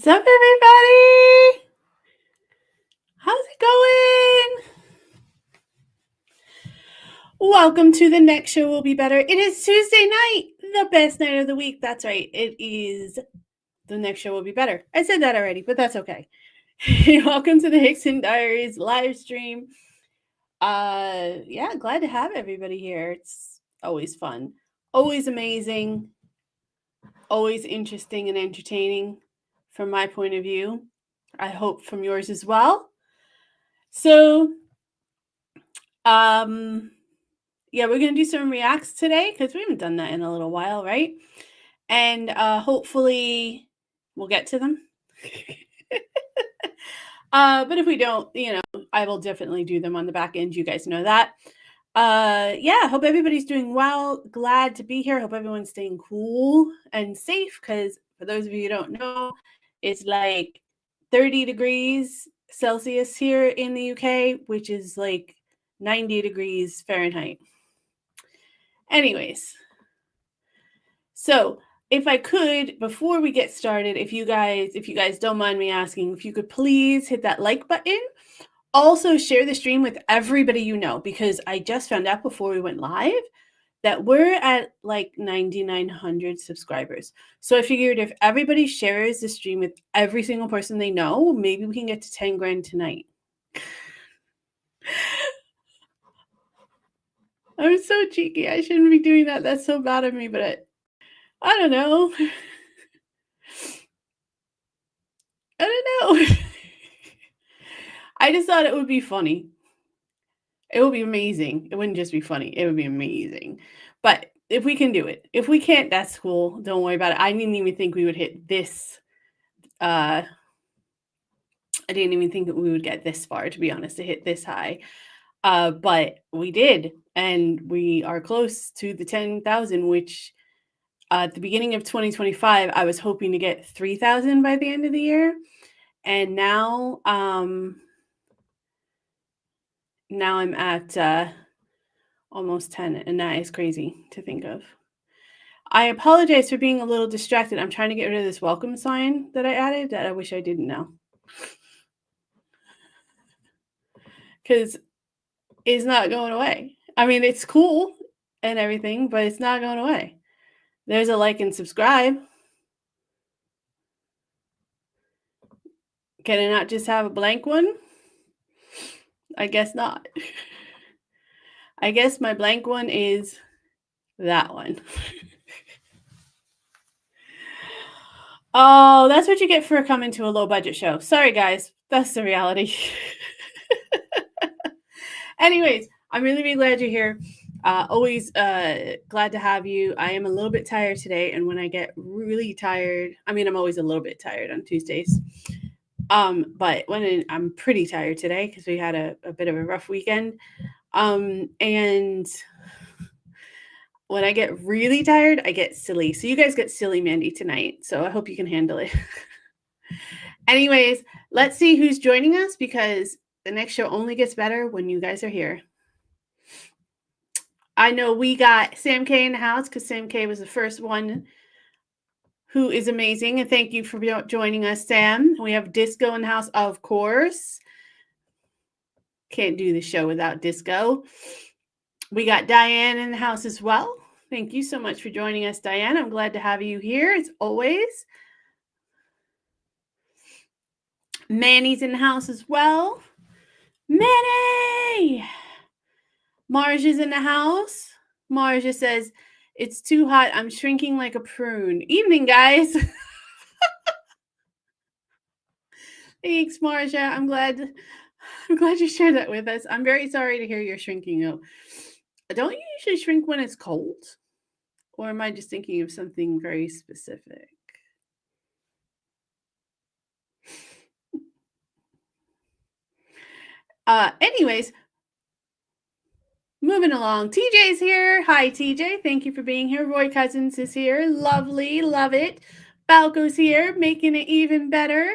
What's up, everybody? How's it going? Welcome to The Next Show Will Be Better. It is Tuesday night, the best night of the week. That's right. It is The Next Show Will Be Better. I said that already, but that's okay. Welcome to the Hickson Diaries live stream. Yeah, glad to have everybody here. It's always fun, always amazing, always interesting and entertaining from my point of view. I hope from yours as well. So, yeah, we're going to do some reacts today because we haven't done that in a little while, right? And hopefully we'll get to them. But if we don't, I will definitely do them on the back end. You guys know that. Yeah, hope everybody's doing well. Glad to be here. Hope everyone's staying cool and safe because for those of you who don't know, it's like 30 degrees Celsius here in the UK, which is like 90 degrees Fahrenheit. Anyways, so if I could, before we get started, if you guys don't mind me asking, if you could please hit that like button. Also share the stream with everybody you know, because I just found out before we went live that we're at like 9,900 subscribers. So I figured if everybody shares the stream with every single person they know, maybe we can get to 10 grand tonight. I'm so cheeky. I shouldn't be doing that. That's so bad of me, but I don't know. I don't know. I just thought it would be funny. It would be amazing. It wouldn't just be funny. It would be amazing. But if we can do it. If we can't, that's cool. Don't worry about it. I didn't even think we would hit this. I didn't even think that we would get this far, to be honest, to hit this high. But we did. And we are close to the 10,000, which at the beginning of 2025, I was hoping to get 3,000 by the end of the year. And now I'm at almost 10, and that is crazy to think of. I apologize for being a little distracted. I'm trying to get rid of this welcome sign that I added that I wish I didn't now. Because it's not going away. I mean, it's cool and everything, but it's not going away. There's a like and subscribe. Can I not just have a blank one? I guess not. I guess my blank one is that one. Oh, that's what you get for coming to a low budget show. Sorry, guys. That's the reality. Anyways, I'm really, really glad you're here. Always glad to have you. I am a little bit tired today. And when I get really tired, I mean, I'm always a little bit tired on Tuesdays. But when I'm pretty tired today because we had a bit of a rough weekend. And when I get really tired, I get silly. So you guys get silly Mandy tonight. So I hope you can handle it. Anyways, let's see who's joining us because the next show only gets better when you guys are here. I know we got Sam K in the house because Sam K was the first one who is amazing. And thank you for joining us, Sam. We have Disco in the house, of course. Can't do the show without Disco. We got Diane in the house as well. Thank you so much for joining us, Diane. I'm glad to have you here as always. Manny's in the house as well. Manny! Marja's in the house. Marja says, it's too hot. I'm shrinking like a prune. Evening, guys. Thanks, Marja. I'm glad you shared that with us. I'm very sorry to hear you're shrinking, though. Don't you usually shrink when it's cold? Or am I just thinking of something very specific? Anyways, moving along. TJ's here. Hi, TJ. Thank you for being here. Roy Cousins is here. Lovely. Love it. Balco's here, making it even better.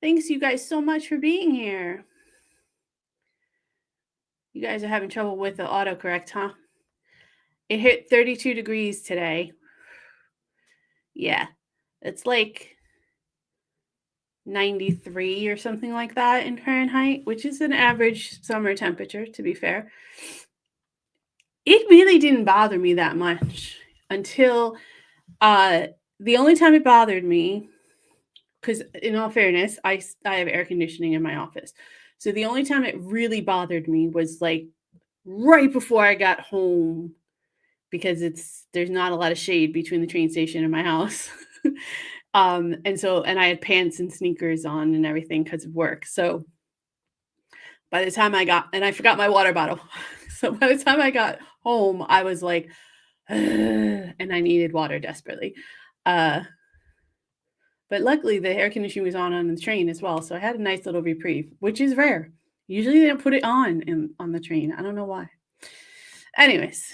Thanks, you guys, so much for being here. You guys are having trouble with the autocorrect, huh? It hit 32 degrees today. Yeah. It's like 93 or something like that in Fahrenheit, which is an average summer temperature, to be fair. It really didn't bother me that much until the only time it bothered me, because in all fairness, I have air conditioning in my office. So the only time it really bothered me was like right before I got home, because there's not a lot of shade between the train station and my house. And I had pants and sneakers on and everything because of work. So by the time I forgot my water bottle. So by the time I got home, I was like, and I needed water desperately. But luckily, the air conditioning was on the train as well, so I had a nice little reprieve, which is rare. Usually, they don't put it on the train. I don't know why. Anyways,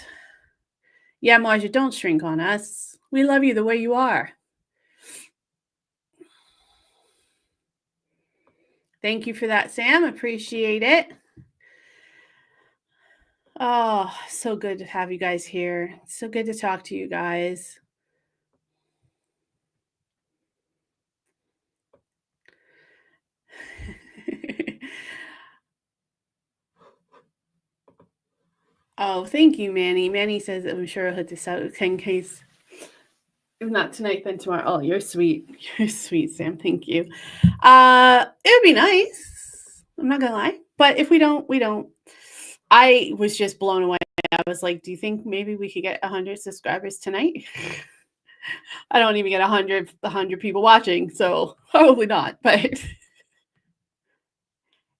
yeah, Marja, don't shrink on us. We love you the way you are. Thank you for that, Sam. Appreciate it. Oh, so good to have you guys here. So good to talk to you guys. Oh, thank you, Manny. Manny says I'm sure I'll hit this out 10 case. If not tonight, then tomorrow. Oh, you're sweet. You're sweet, Sam. Thank you. It would be nice. I'm not gonna lie. But if we don't, we don't. I was just blown away. I was like, do you think maybe we could get 100 subscribers tonight? I don't even get 100 people watching, so probably not, but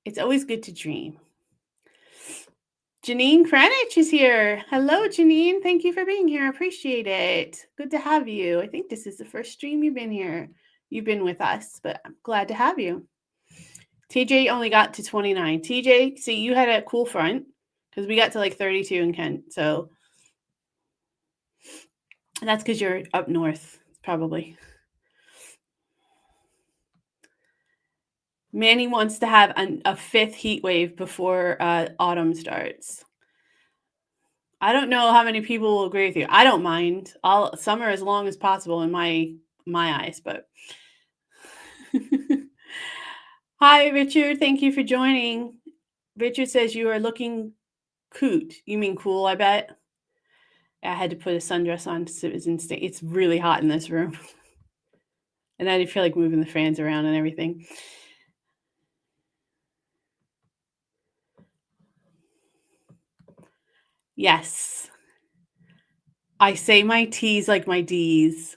it's always good to dream. Janine Kranich is here. Hello, Janine. Thank you for being here. I appreciate it. Good to have you. I think this is the first stream you've been here. You've been with us, but I'm glad to have you. TJ only got to 29. TJ, see, you had a cool front because we got to like 32 in Kent. So that's because you're up north, probably. Manny wants to have a fifth heat wave before autumn starts. I don't know how many people will agree with you. I don't mind. All summer as long as possible in my eyes, but hi, Richard. Thank you for joining. Richard says you are looking coot. You mean cool, I bet. I had to put a sundress on so it was instant. It's really hot in this room. And I feel like moving the fans around and everything. Yes. I say my T's like my D's.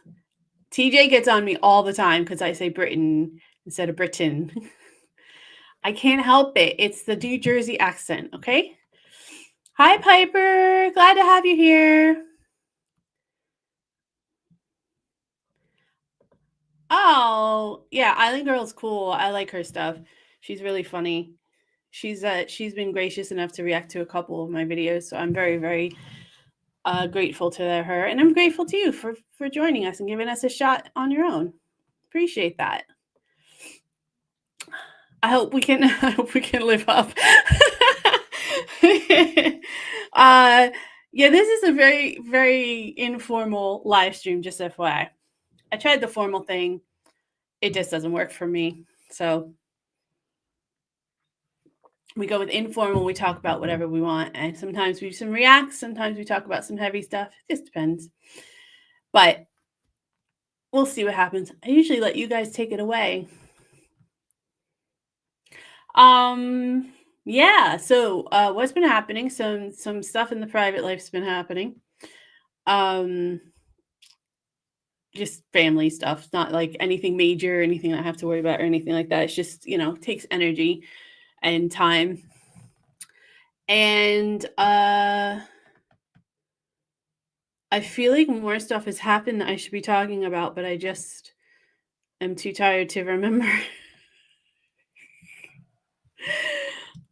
TJ gets on me all the time because I say Britain instead of Britain. I can't help it. It's the New Jersey accent, okay? Hi, Piper. Glad to have you here. Oh, yeah, Island Girl's cool. I like her stuff. She's really funny. She's been gracious enough to react to a couple of my videos, so I'm very, very grateful to her, and I'm grateful to you for joining us and giving us a shot on your own. Appreciate that. I hope we can live up. Yeah, this is a very, very informal live stream, just FYI. I tried the formal thing. It just doesn't work for me. So we go with informal. We talk about whatever we want. And sometimes we do some reacts. Sometimes we talk about some heavy stuff. It just depends. But we'll see what happens. I usually let you guys take it away. Yeah, so what's been happening? Some stuff in the private life's been happening. Just family stuff, not like anything major, anything I have to worry about or anything like that. It's just, takes energy and time. And I feel like more stuff has happened that I should be talking about, but I just am too tired to remember.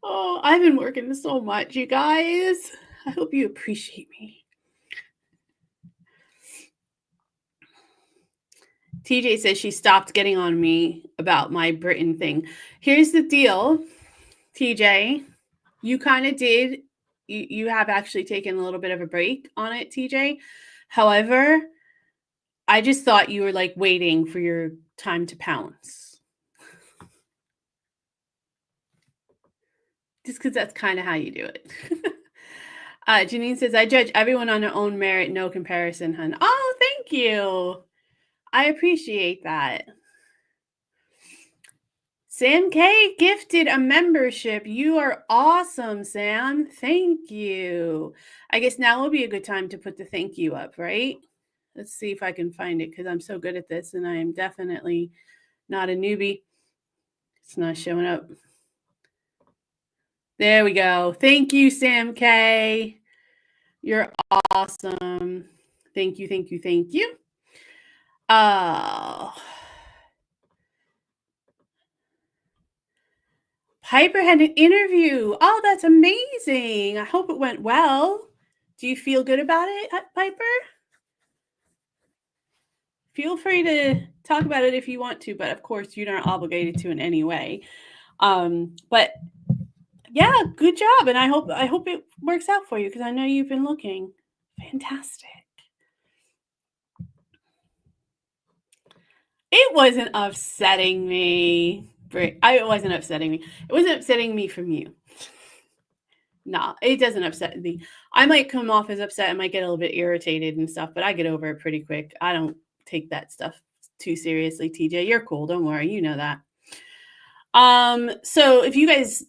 Oh, I've been working so much, you guys. I hope you appreciate me. TJ says she stopped getting on me about my Britain thing. Here's the deal, TJ. You kind of did. You have actually taken a little bit of a break on it, TJ. However, I just thought you were like waiting for your time to pounce. just because that's kind of how you do it. Janine says, I judge everyone on their own merit, no comparison, hun. Oh, thank you. I appreciate that. Sam K gifted a membership. You are awesome, Sam. Thank you. I guess now will be a good time to put the thank you up, right? Let's see if I can find it because I'm so good at this and I am definitely not a newbie. It's not showing up. There we go. Thank you, Sam K. You're awesome. Thank you, thank you, thank you. Piper had an interview. Oh, that's amazing. I hope it went well. Do you feel good about it, Piper? Feel free to talk about it if you want to, but of course you're not obligated to in any way. But yeah, good job, and I hope it works out for you because I know you've been looking. Fantastic. It wasn't upsetting me. It wasn't upsetting me. It wasn't upsetting me from you. No, it doesn't upset me. I might come off as upset. I might get a little bit irritated and stuff, but I get over it pretty quick. I don't take that stuff too seriously, TJ. You're cool. Don't worry. You know that. So if you guys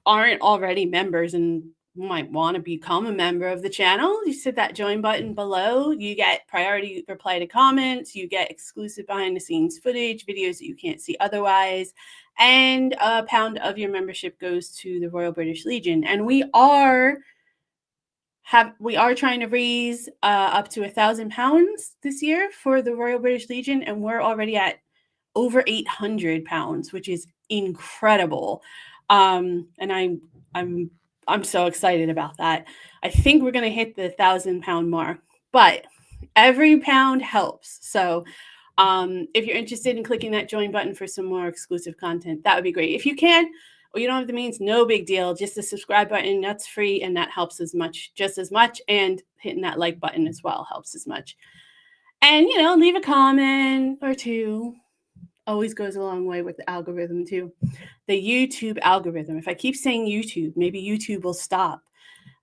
aren't already members and might want to become a member of the channel, you hit that join button below. You get priority reply to comments. You get exclusive behind the scenes footage, videos that you can't see otherwise. And a pound of your membership goes to the Royal British Legion. And we are trying to raise up to £1,000 this year for the Royal British Legion, and we're already at over £800, which is incredible. And I'm so excited about that. I think we're going to hit the £1,000 mark, but every pound helps. So if you're interested in clicking that join button for some more exclusive content, that would be great. If you can, or you don't have the means, no big deal. Just the subscribe button, that's free, and that helps just as much. And hitting that like button as well helps as much. And, leave a comment or two. Always goes a long way with the algorithm too. The YouTube algorithm. If I keep saying YouTube, maybe YouTube will stop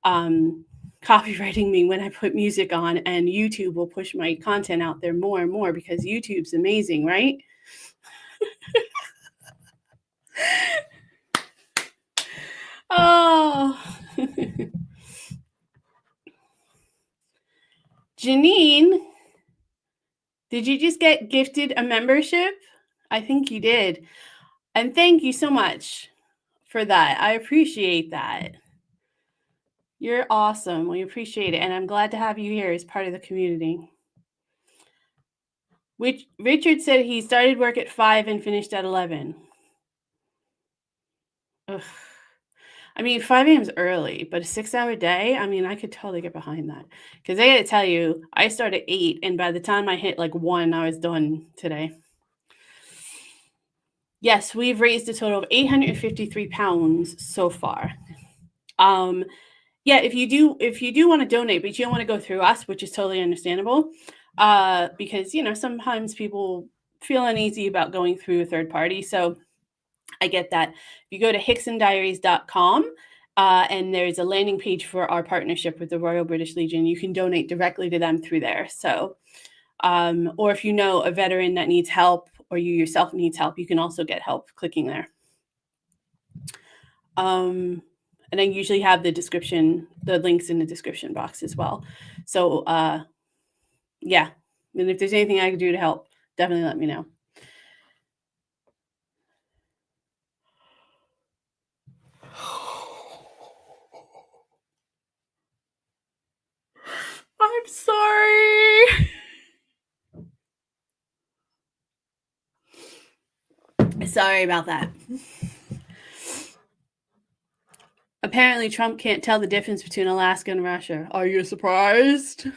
copywriting me when I put music on, and YouTube will push my content out there more and more because YouTube's amazing, right? Oh. Janine, did you just get gifted a membership? I think you did. And thank you so much for that. I appreciate that. You're awesome. We appreciate it. And I'm glad to have you here as part of the community. Richard said he started work at 5 and finished at 11. Ugh. I mean, 5 a.m. is early, but a 6-hour day, I mean, I could totally get behind that. Because I got to tell you, I started at 8, and by the time I hit 1, I was done today. Yes, we've raised a total of £853 so far. Yeah, if you do want to donate, but you don't want to go through us, which is totally understandable, because sometimes people feel uneasy about going through a third party. So I get that. If you go to hicksondiaries.com, and there's a landing page for our partnership with the Royal British Legion, you can donate directly to them through there. So, or if you know a veteran that needs help, or you yourself needs help, you can also get help clicking there. And I usually have the links in the description box as well. So, yeah. And if there's anything I can do to help, definitely let me know. I'm sorry. Sorry about that. Apparently, Trump can't tell the difference between Alaska and Russia. Are you surprised?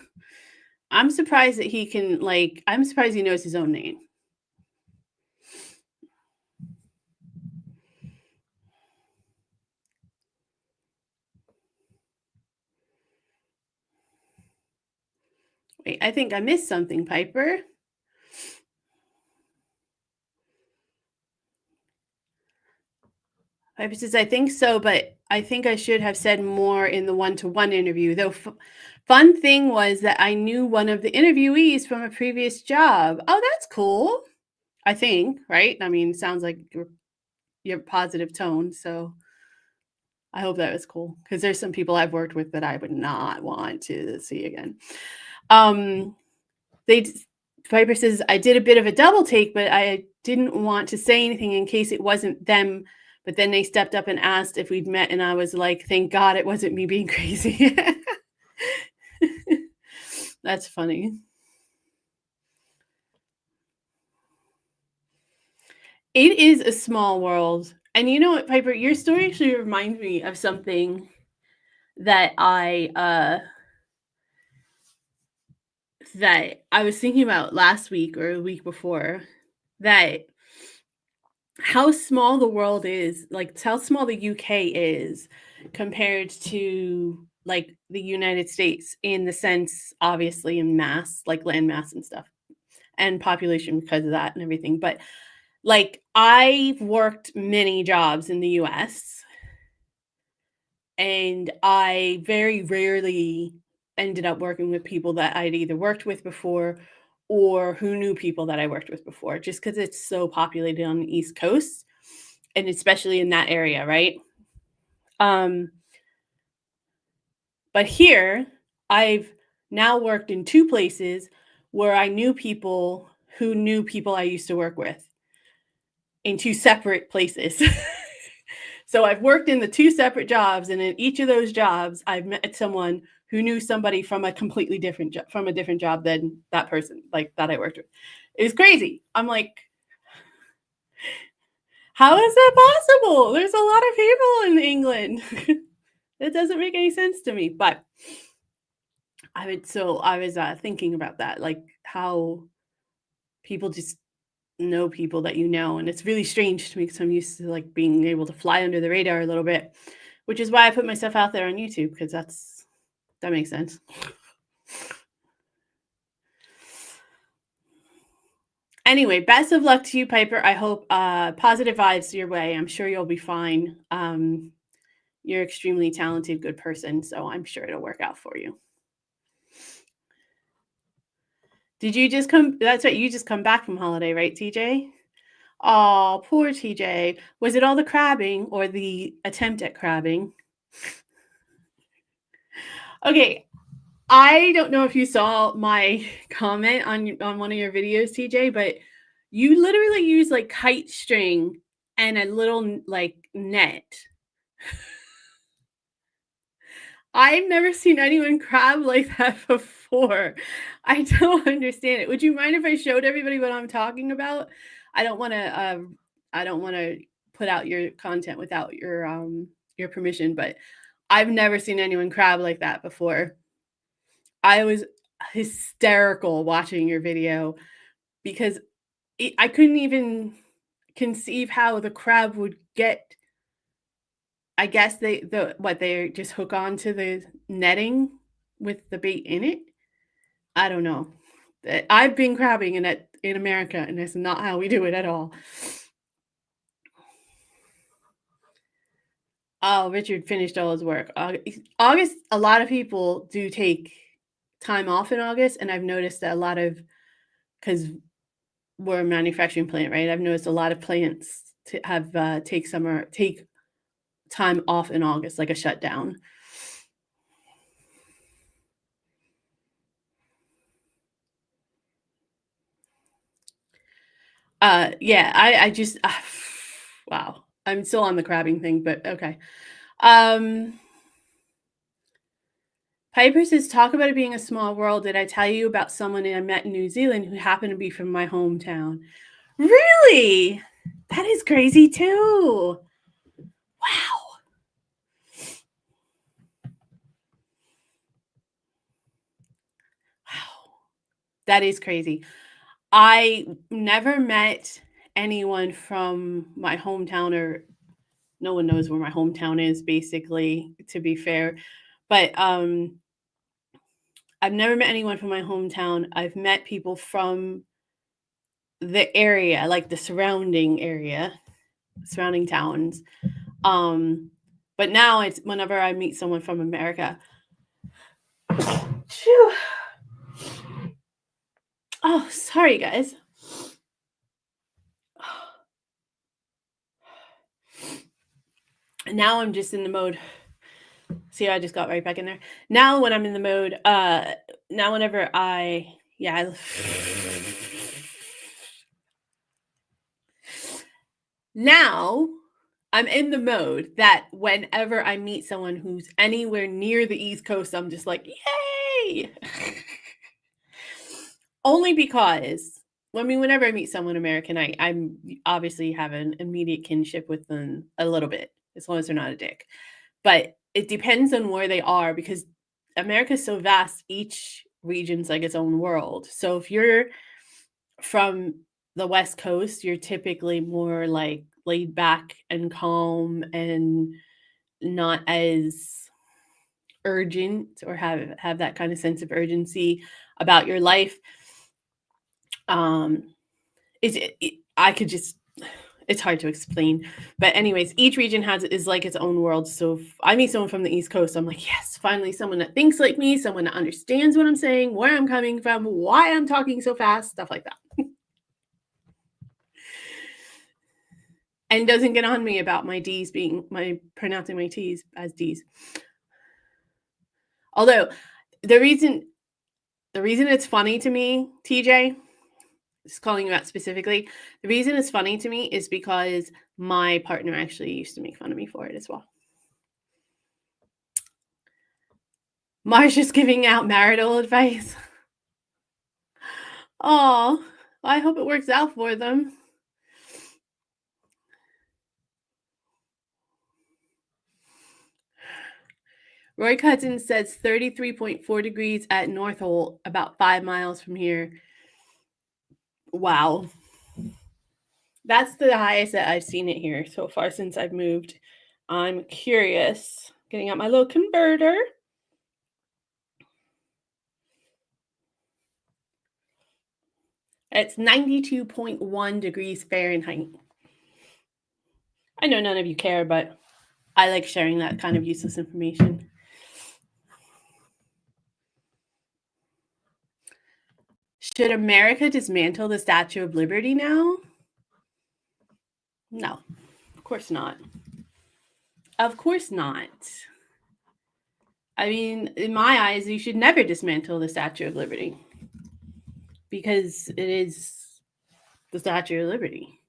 I'm surprised that he can, I'm surprised he knows his own name. Wait, I think I missed something, Piper. Piper says, I think so, but I think I should have said more in the one-to-one interview. Though fun thing was that I knew one of the interviewees from a previous job. Oh, that's cool. I think, right? I mean, sounds like your positive tone, so I hope that was cool because there's some people I've worked with that I would not want to see again. Piper says, I did a bit of a double take, but I didn't want to say anything in case it wasn't them. But then they stepped up and asked if we'd met, and I was like, thank God it wasn't me being crazy. That's funny. It is a small world. And you know what, Piper, your story actually reminds me of something that I was thinking about last week or the week before, that how small the world is, like how small the UK is compared to like the United States, in the sense, obviously, in mass, like land mass and stuff, and population because of that and everything. But like, I've worked many jobs in the US, and I very rarely ended up working with people that I'd either worked with before or who knew people that I worked with before, just because it's so populated on the East Coast, and especially in that area, right? Um, but here, I've now worked in two places where I knew people who knew people I used to work with in two separate places. So I've worked in the two separate jobs, and in each of those jobs, I've met someone who knew somebody from a completely different job, from a different job than that person, like that I worked with. It was crazy. I'm like, how is that possible? There's a lot of people in England. It doesn't make any sense to me. But I was thinking about that, like how people just know people that you know, and it's really strange to me because I'm used to like being able to fly under the radar a little bit, which is why I put myself out there on YouTube, because that makes sense. Anyway, best of luck to you, Piper. I hope positive vibes your way. I'm sure you'll be fine. You're extremely talented, good person, so I'm sure it'll work out for you. Did you just come? That's right. You just come back from holiday, right, TJ? Oh, poor TJ. Was it all the crabbing or the attempt at crabbing? Okay, I don't know if you saw my comment on one of your videos, TJ, but you literally use like kite string and a little like net. I've never seen anyone crab like that before. I don't understand it. Would you mind if I showed everybody what I'm talking about? I don't want to put out your content without your permission, but I've never seen anyone crab like that before. I was hysterical watching your video because I couldn't even conceive how the crab would get. I guess they just hook onto the netting with the bait in it. I don't know. I've been crabbing in America, and it's not how we do it at all. Oh, Richard finished all his work. August, a lot of people do take time off in August, and I've noticed that a lot of, because we're a manufacturing plant, right? I've noticed a lot of plants have take time off in August, like a shutdown. Yeah, I just wow. I'm still on the crabbing thing, but okay. Piper says, talk about it being a small world. Did I tell you about someone I met in New Zealand who happened to be from my hometown? Really? That is crazy too. Wow. Wow. That is crazy. I never met anyone from my hometown, or no one knows where my hometown is, basically, to be fair. But I've never met anyone from my hometown. I've met people from the area, like the surrounding area, surrounding towns. Um, But now it's whenever I meet someone from America. Phew. Oh, sorry, guys. Now I'm just in the mode. See, I just got right back in there. Now when I'm in the mode, now whenever now I'm in the mode that whenever I meet someone who's anywhere near the East Coast, I'm just like, yay! Only because, whenever I meet someone American, I'm obviously have an immediate kinship with them a little bit, as long as they're not a dick. But it depends on where they are because America's so vast, each region's like its own world. So if you're from the West Coast, you're typically more like laid back and calm and not as urgent or have that kind of sense of urgency about your life. I could just, it's hard to explain, but anyways, each region is like its own world. So if I meet someone from the East Coast, I'm like, yes, finally someone that thinks like me, someone that understands what I'm saying, where I'm coming from, why I'm talking so fast, stuff like that. And doesn't get on me about my D's pronouncing my T's as D's. Although the reason it's funny to me, TJ, just calling you out specifically, the reason it's funny to me is because my partner actually used to make fun of me for it as well. Marsha's giving out marital advice. Oh, I hope it works out for them. Roy Cousins says 33.4 degrees at Northolt, about 5 miles from here. Wow. That's the highest that I've seen it here so far since I've moved. I'm curious. Getting out my little converter. It's 92.1 degrees Fahrenheit. I know none of you care, but I like sharing that kind of useless information. Should America dismantle the Statue of Liberty now? No, of course not. Of course not. I mean, in my eyes, you should never dismantle the Statue of Liberty because it is the Statue of Liberty.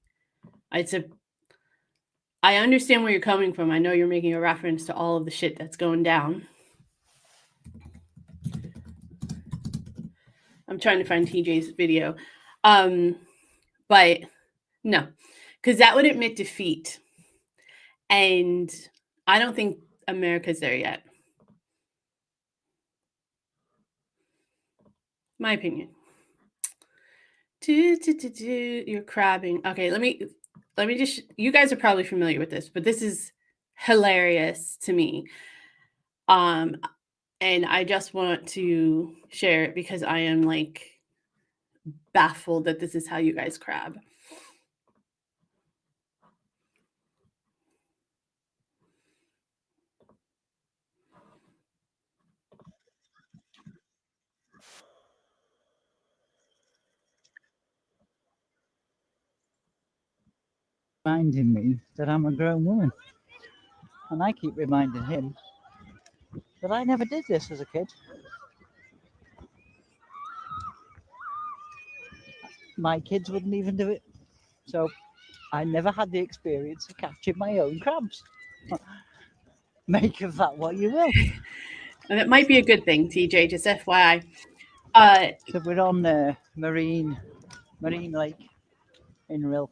I understand where you're coming from. I know you're making a reference to all of the shit that's going down. I'm trying to find TJ's video. But no, because that would admit defeat. And I don't think America's there yet. My opinion. You're crabbing. Okay, let me just, you guys are probably familiar with this, but this is hilarious to me. And I just want to share it because I am like baffled that this is how you guys crab. Reminding me that I'm a grown woman. And I keep reminding him that I never did this as a kid. My kids wouldn't even do it. So I never had the experience of catching my own crabs. Make of that what you will. And it might be a good thing, TJ, just FYI. So we're on Marine Lake in Rill.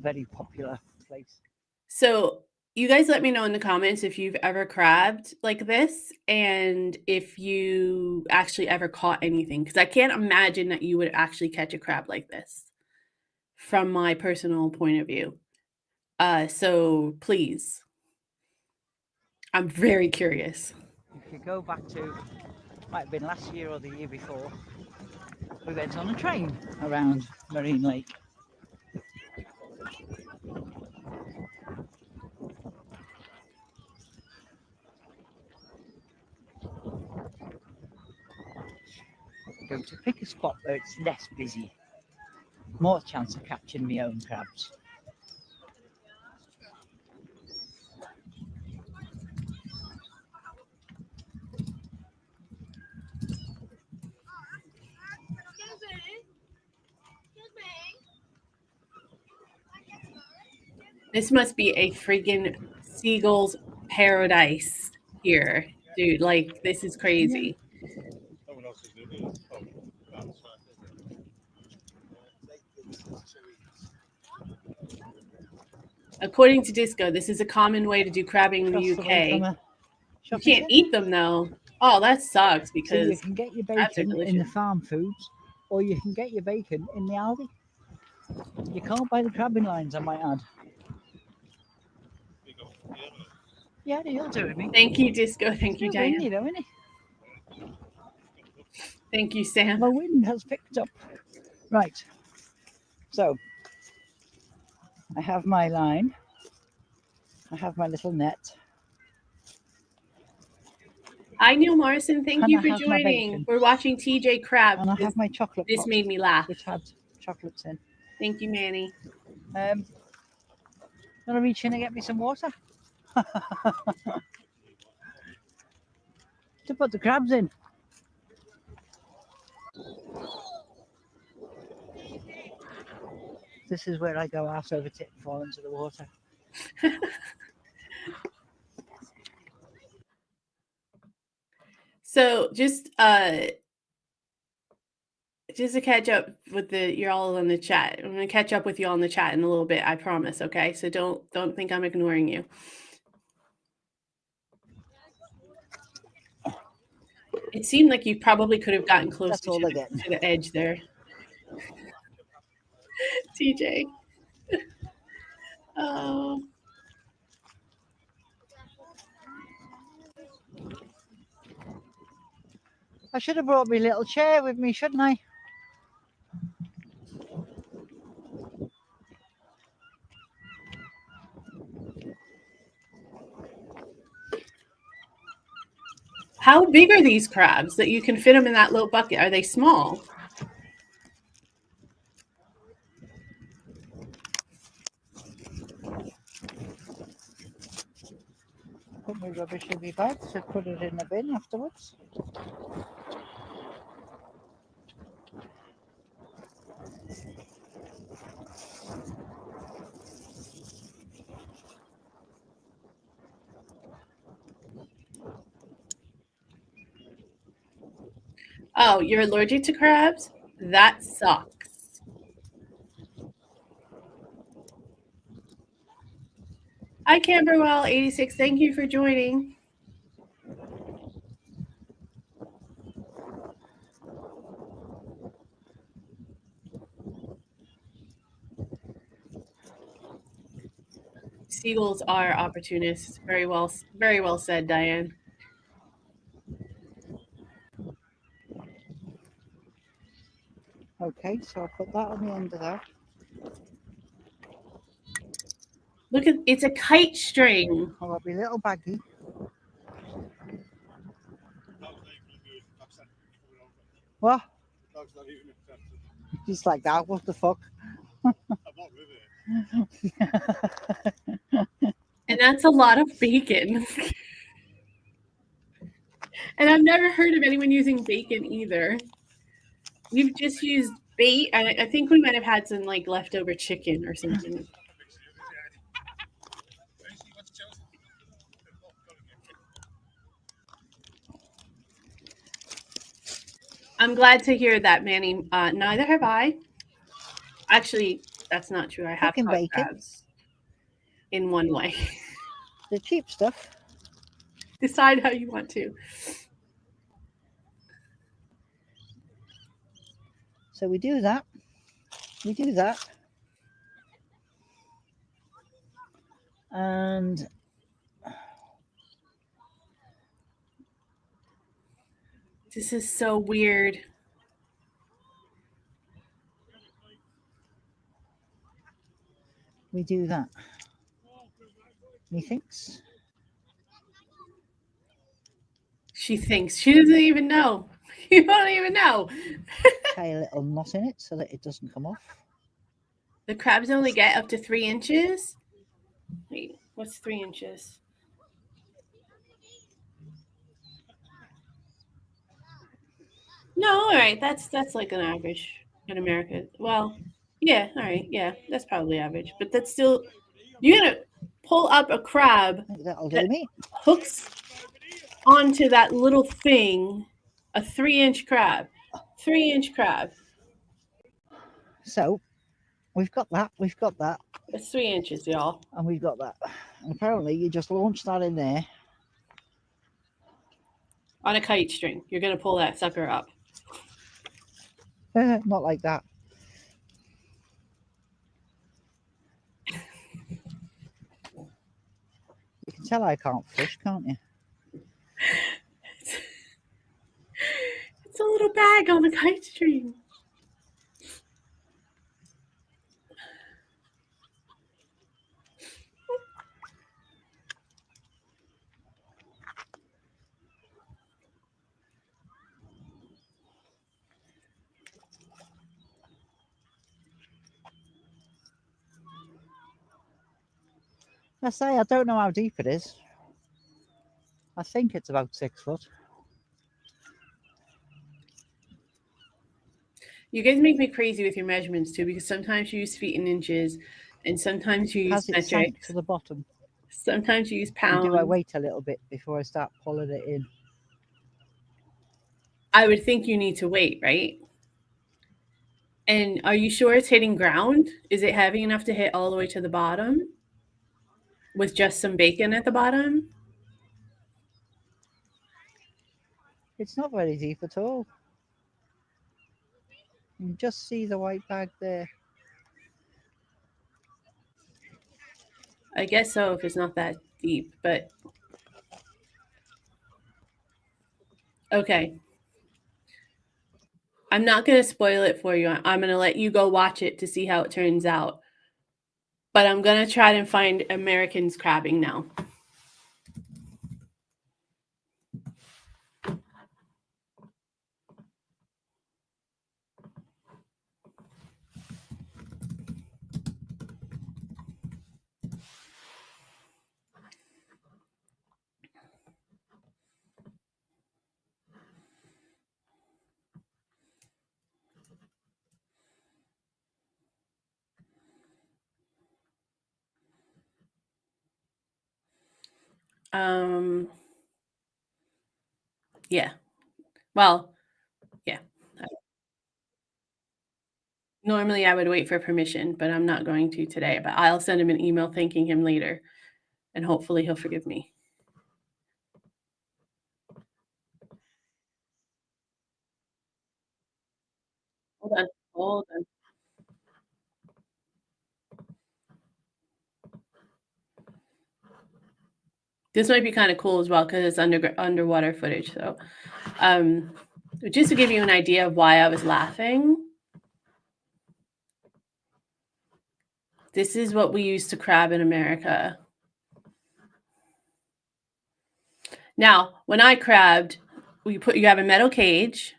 Very popular place. So you guys let me know in the comments if you've ever crabbed like this and if you actually ever caught anything. Because I can't imagine that you would actually catch a crab like this from my personal point of view. So please, I'm very curious. If you go back to, might have been last year or the year before, we went on a train around Marine Lake. go to pick a spot where it's less busy. More chance of catching my own crabs. This must be a freaking seagull's paradise here, dude. Like, this is crazy. According to Disco, this is a common way to do crabbing in the UK. You can't eat them though. Oh, that sucks because so you can get your bacon in the farm foods, or you can get your bacon in the Aldi. You can't buy the crabbing lines, I might add. Yeah, you'll do it, me. Thank you, Disco. Thank you, Diane. Windy, though, isn't it? Thank you, Sam. The wind has picked up. Right. So I have my line. I have my little net. Hi, Neil Morrison. Thank you for joining. We're watching TJ Crab. And I have my chocolate This pot, made me laugh. which had chocolates in. Thank you, Manny. Want to reach in and get me some water? To put the crabs in. This is where I go ass over tit and fall into the water. So just to catch up with you're all in the chat. I'm gonna catch up with you all in the chat in a little bit, I promise, okay? So don't think I'm ignoring you. It seemed like you probably could have gotten closer to the edge there. TJ. Oh. I should have brought my little chair with me, shouldn't I? How big are these crabs that you can fit them in that little bucket? Are they small? Put my rubbish in my bag to put it in the bin afterwards. Oh, you're allergic to crabs? That sucks. Hi, Camberwell86. Thank you for joining. Seagulls are opportunists. Very well said, Diane. Okay, so I'll put that on the end of that. Look at it's a kite string. I've got my little baggie. What? Just like that, what the fuck? And that's a lot of bacon. And I've never heard of anyone using bacon either. We've just used bait, and I think we might have had some like leftover chicken or something. I'm glad to hear that, Manny. Neither have I. Actually, that's not true. I have caught crabs in one way. The cheap stuff. Decide how you want to. So we do that. We do that. And this is so weird. We do that. Methinks. She thinks. She doesn't even know. You don't even know. Tie a little knot in it so that it doesn't come off. The crabs only get up to 3 inches. Wait, what's 3 inches? No, all right. That's like an average in America. Well, yeah, all right, yeah, that's probably average. But that's still you're gonna pull up a crab I think that'll that do me. hooks onto that little thing, a 3-inch crab. 3-inch crab. So we've got that, That's 3 inches, y'all. and we've got that. And apparently you just launch that in there. On a kite string. You're gonna pull that sucker up. Not like that. You can tell I can't fish, can't you? It's a little bag on a kite string. I say I don't know how deep it is. I think it's about 6 foot. You guys make me crazy with your measurements too, because sometimes you use feet and inches, and sometimes you use Has it sank metric. to the bottom? Sometimes you use And pounds. do I wait a little bit before I start pulling it in? I would think you need to wait, right? And are you sure it's hitting ground? Is it heavy enough to hit all the way to the bottom with just some bacon at the bottom? It's not very deep at all. You can just see the white bag there. I guess so if it's not that deep, but okay. I'm not going to spoil it for you. I'm going to let you go watch it to see how it turns out. But I'm going to try to find Americans crabbing now. Yeah. Well, yeah. Normally I would wait for permission, but I'm not going to today. But I'll send him an email thanking him later, and hopefully he'll forgive me. Hold on. Hold on. This might be kind of cool as well because it's underwater footage. So, just to give you an idea of why I was laughing, this is what we used to crab in America. Now, when I crabbed, you have a metal cage.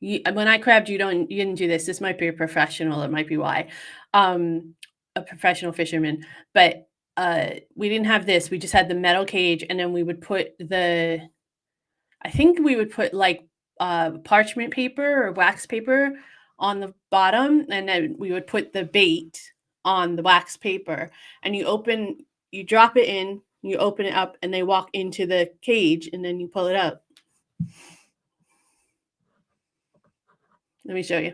When I crabbed, you didn't do this. This might be a professional. It might be why, a professional fisherman. But we didn't have this. We just had the metal cage, and then we would put I think we would put like parchment paper or wax paper on the bottom, and then we would put the bait on the wax paper, and you drop it in, you open it up, and they walk into the cage, and then you pull it out. Let me show you.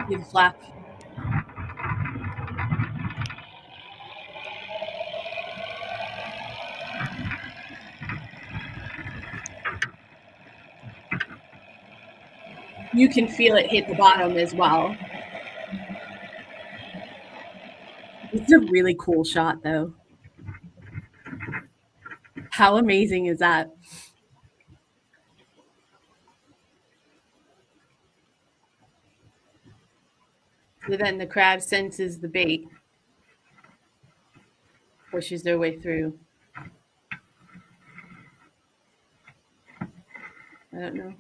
See the flap. You can feel it hit the bottom as well. It's a really cool shot, though. How amazing is that? but then the crab senses the bait, pushes their way through. I don't know.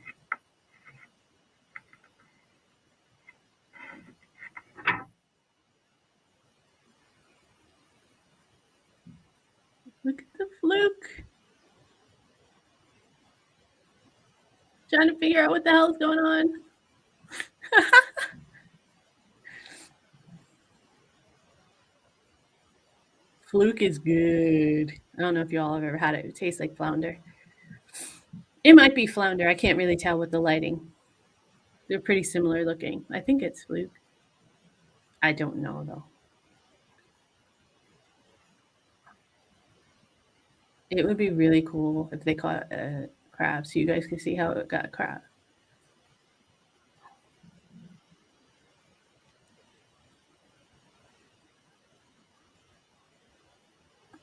Look at the fluke. Trying to figure out what the hell's going on. Fluke is good. I don't know if y'all have ever had it. It tastes like flounder. It might be flounder. I can't really tell with the lighting. They're pretty similar looking. I think it's fluke. I don't know though. It would be really cool if they caught a crab so you guys can see how it got a crab.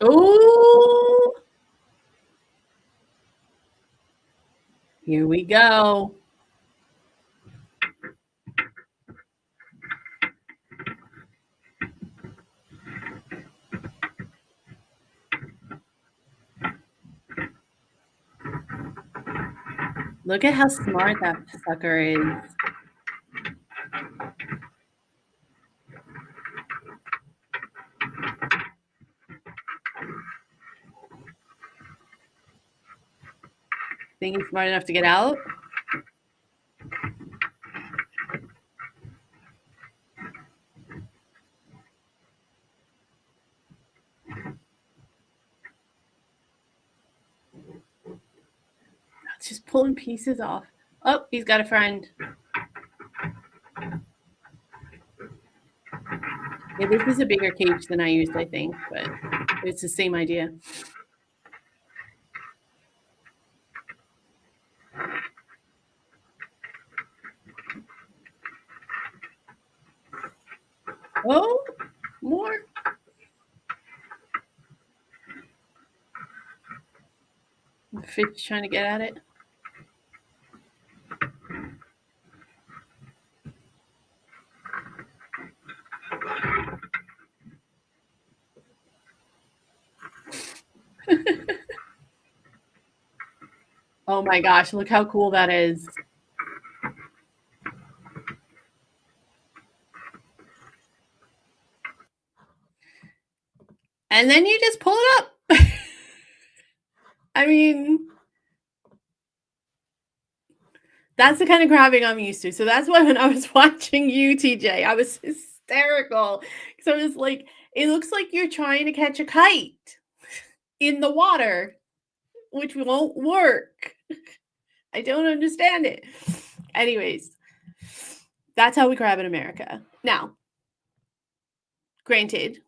Oh, here we go. Look at how smart that sucker is. Think he's smart enough to get out? It's just pulling pieces off. Oh, he's got a friend. Yeah, this is a bigger cage than I used, I think, but it's the same idea. Oh, more. The fish trying to get at it. Oh my gosh, look how cool that is. And then you just pull it up. I mean, that's the kind of crabbing I'm used to. So that's why when I was watching you, TJ, I was hysterical. So I was like, it looks like you're trying to catch a kite in the water, which won't work. I don't understand it. Anyways, that's how we crab in America. Now, granted,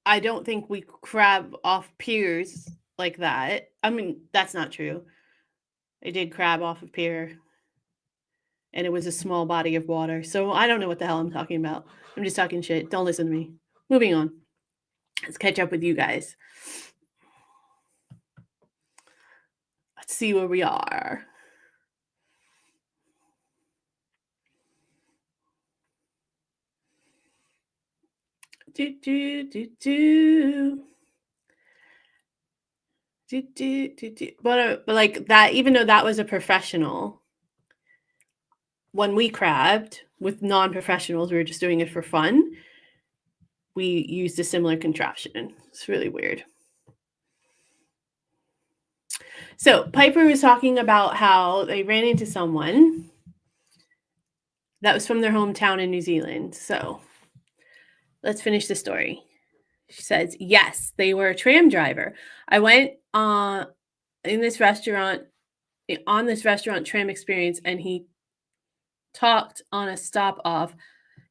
I don't think we crab off piers like that. I mean, that's not true. I did crab off a pier and it was a small body of water. So I don't know what the hell I'm talking about. I'm just talking shit. Don't listen to me. Moving on. Let's catch up with you guys. Let's see where we are. But like that, even though that was a professional, when we crabbed with non-professionals, we were just doing it for fun. We used a similar contraption. It's really weird. So Piper was talking about how they ran into someone that was from their hometown in New Zealand. So let's finish the story. She says, yes, they were a tram driver. I went in this restaurant, on this restaurant tram experience, and he talked on a stop off.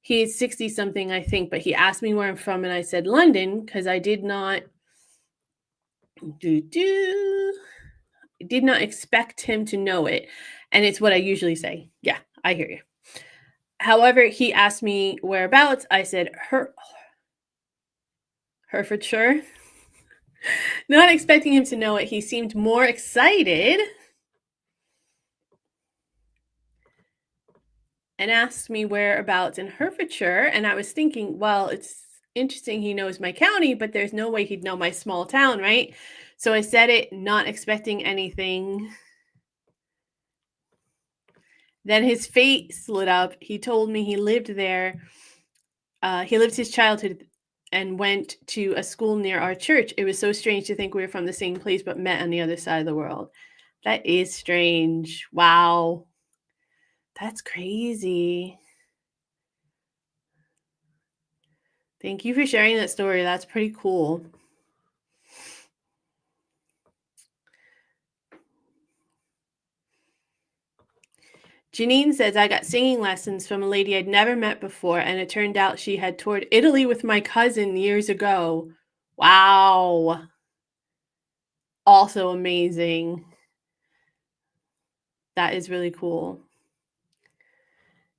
He's 60 something, I think, but he asked me where I'm from, and I said London because I did not expect him to know it. And it's what I usually say. Yeah, I hear you. However, he asked me whereabouts. I said Herefordshire. Not expecting him to know it, he seemed more excited. and asked me whereabouts in Herefordshire. And I was thinking, well, it's interesting he knows my county, but there's no way he'd know my small town, right? So I said it, not expecting anything. Then his face lit up. He told me he lived there. He lived his childhood and went to a school near our church. It was so strange to think we were from the same place but met on the other side of the world. That is strange. Wow. That's crazy. Thank you for sharing that story. That's pretty cool. Janine says, I got singing lessons from a lady I'd never met before, and it turned out she had toured Italy with my cousin years ago. Wow. Also amazing. That is really cool.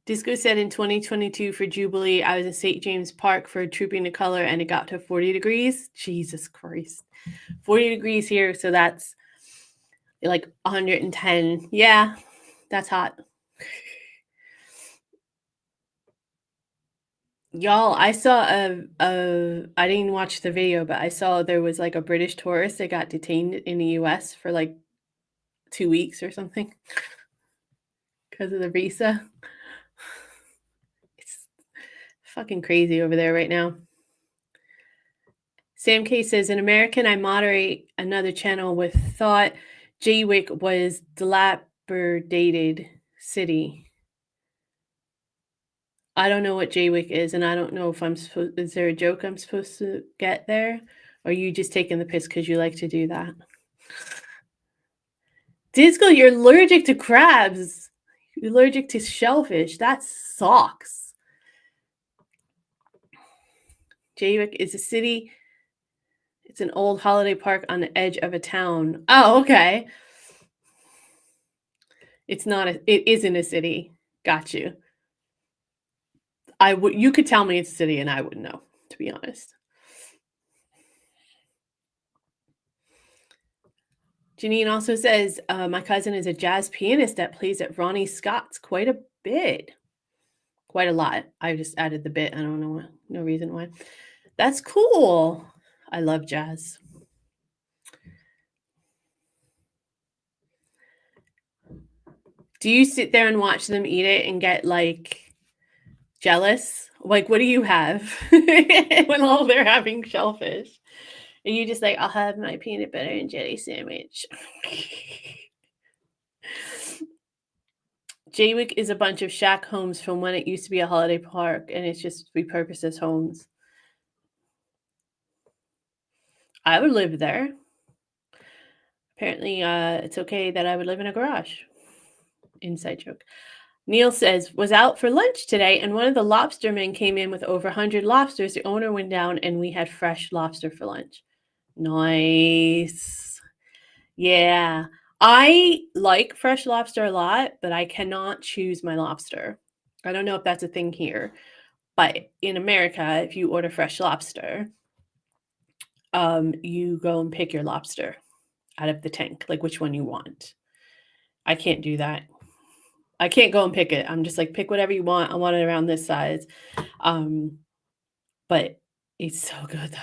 Disco said in 2022 for Jubilee, I was in St. James Park for Trooping the Color, and it got to 40 degrees. Jesus Christ. 40 degrees here, so that's like 110. Yeah, that's hot. Y'all, I saw I didn't watch the video, but I saw there was like a British tourist that got detained in the US for like 2 weeks or something because of the visa. It's fucking crazy over there right now. Sam K says, in American, I moderate another channel with thought Jaywick was dilapidated city. I don't know what Jaywick is, and I don't know if I'm supposed. Is there a joke I'm supposed to get there, or are you just taking the piss because you like to do that? Disco, you're allergic to crabs. You're allergic to shellfish. That sucks. Jaywick is a city. It's an old holiday park on the edge of a town. Oh, okay. It's not. It isn't a city. Got you. You could tell me it's a city and I wouldn't know, to be honest. Janine also says, my cousin is a jazz pianist that plays at Ronnie Scott's quite a bit. Quite a lot. I just added the bit. I don't know why. No reason why. That's cool. I love jazz. Do you sit there and watch them eat it and get like jealous? Like, what do you have when all they're having shellfish? And you just like, I'll have my peanut butter and jelly sandwich. Jaywick is a bunch of shack homes from when it used to be a holiday park, and it's just repurposed as homes. I would live there. Apparently, it's okay that I would live in a garage. Inside joke. Neil says, was out for lunch today, and one of the lobster men came in with over 100 lobsters. The owner went down, and we had fresh lobster for lunch. Nice. Yeah. I like fresh lobster a lot, but I cannot choose my lobster. I don't know if that's a thing here, but in America, if you order fresh lobster, you go and pick your lobster out of the tank, like which one you want. I can't do that. I can't go and pick it. I'm just like, pick whatever you want. I want it around this size. But it's so good though.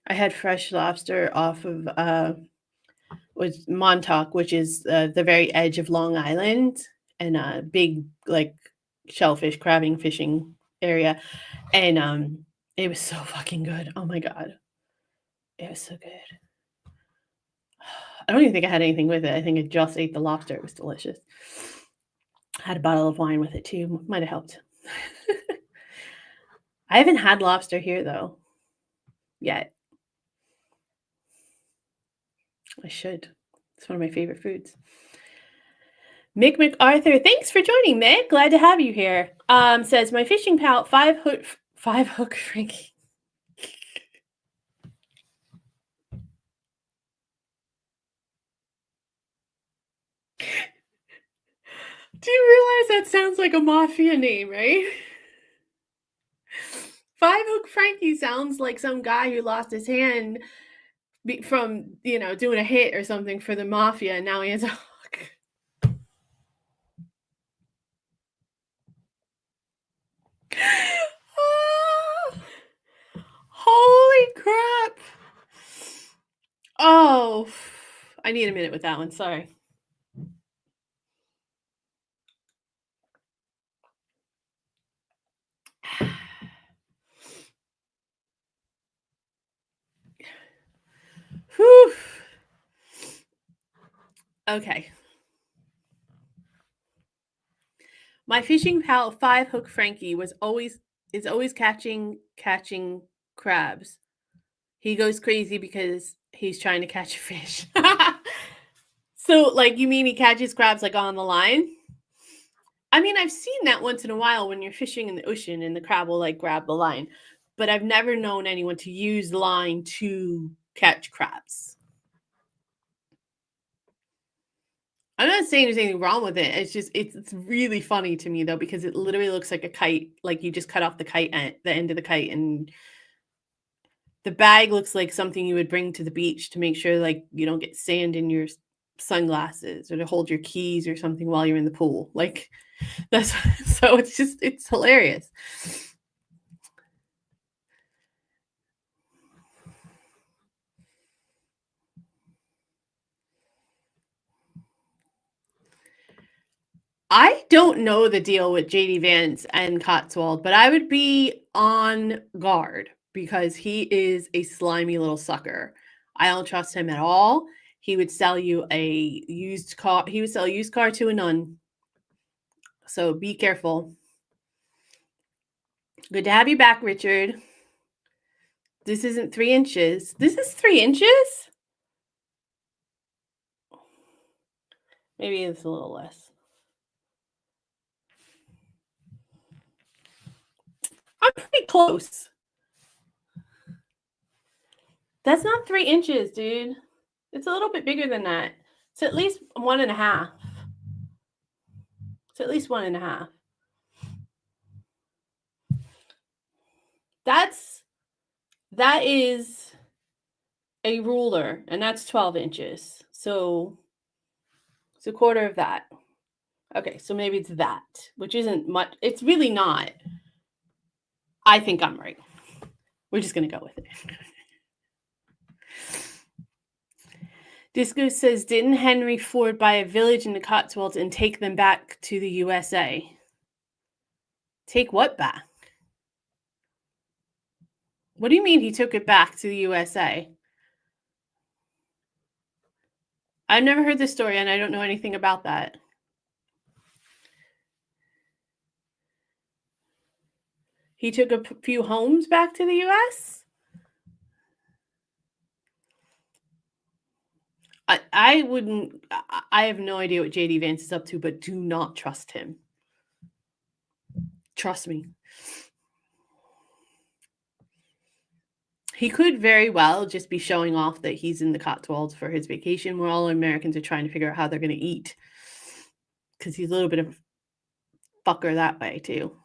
I had fresh lobster off of was Montauk, which is the very edge of Long Island, and a big like shellfish crabbing fishing area, and it was so fucking good. Oh my god, it was so good. I don't even think I had anything with it. I think I just ate the lobster. It was delicious. I had a bottle of wine with it too. Might have helped. I haven't had lobster here though yet. I should. It's one of my favorite foods. Mick MacArthur, thanks for joining, Mick. Glad to have you here. Says my fishing pal, five hook Frankie. Do you realize that sounds like a mafia name, right? Five Hook Frankie sounds like some guy who lost his hand from, doing a hit or something for the mafia, and now he has a hook. I need a minute with that one. Sorry. Whew. Okay. My fishing pal 5-hook Frankie is always catching crabs. He goes crazy because he's trying to catch a fish. So, like, you mean he catches crabs like on the line? I mean, I've seen that once in a while when you're fishing in the ocean and the crab will like grab the line, but I've never known anyone to use line to catch crabs. I'm not saying there's anything wrong with it. It's just it's really funny to me though because it literally looks like a kite, like you just cut off the end of the kite, and the bag looks like something you would bring to the beach to make sure like you don't get sand in your sunglasses or to hold your keys or something while you're in the pool. Like that's so it's hilarious. I don't know the deal with JD Vance and Cotswold, but I would be on guard because he is a slimy little sucker. I don't trust him at all. He would sell you a used car. He would sell a used car to a nun. So be careful. Good to have you back, Richard. This isn't 3 inches. This is 3 inches? Maybe it's a little less. I'm pretty close. That's not 3 inches, dude. It's a little bit bigger than that. It's at least 1.5. It's at least 1.5. That is a ruler, and that's 12 inches. So it's a quarter of that. Okay, so maybe it's that, which isn't much. It's really not. I think I'm right. We're just going to go with it. Disco says, didn't Henry Ford buy a village in the Cotswolds and take them back to the USA? Take what back? What do you mean he took it back to the USA? I've never heard this story and I don't know anything about that. He took a few homes back to the US? I wouldn't. I have no idea what JD Vance is up to, but do not trust him. Trust me. He could very well just be showing off that he's in the Cotswolds for his vacation, where all Americans are trying to figure out how they're going to eat. Because he's a little bit of a fucker that way, too.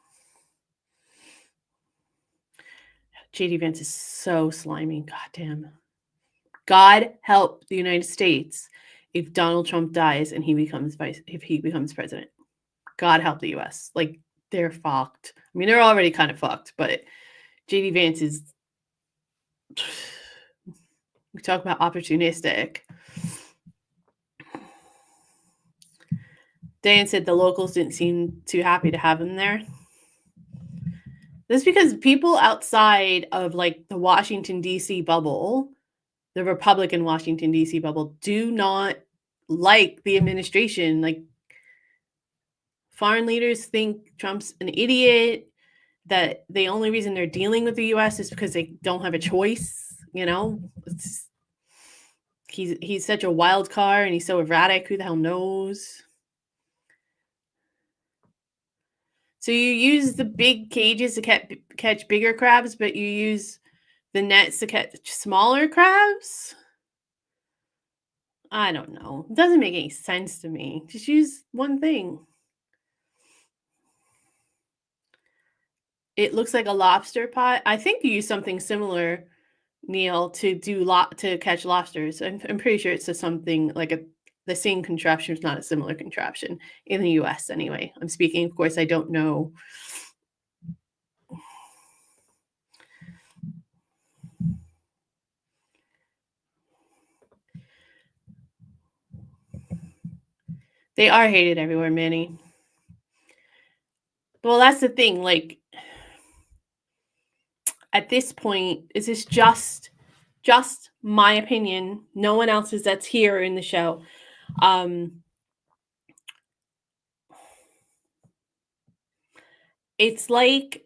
JD Vance is so slimy. Goddamn. God help the United States if Donald Trump dies and he becomes president. God help the US. Like, they're fucked. I mean, they're already kind of fucked, but JD Vance is, we talk about opportunistic. Dan said the locals didn't seem too happy to have him there. That's because people outside of like the Washington, D.C. bubble, the Republican Washington, D.C. bubble, do not like the administration. Like, foreign leaders think Trump's an idiot, that the only reason they're dealing with the U.S. is because they don't have a choice. You know, he's such a wild card and he's so erratic. Who the hell knows? So you use the big cages to catch bigger crabs, but you use the nets to catch smaller crabs? I don't know. It doesn't make any sense to me. Just use one thing. It looks like a lobster pot. I think you use something similar, Neil, to catch lobsters. I'm pretty sure it's something like the same contraption, is not a similar contraption in the US anyway. I'm speaking, of course, I don't know. They are hated everywhere, Manny. Well, that's the thing. Like, at this point, this is just my opinion. No one else's that's here in the show. It's like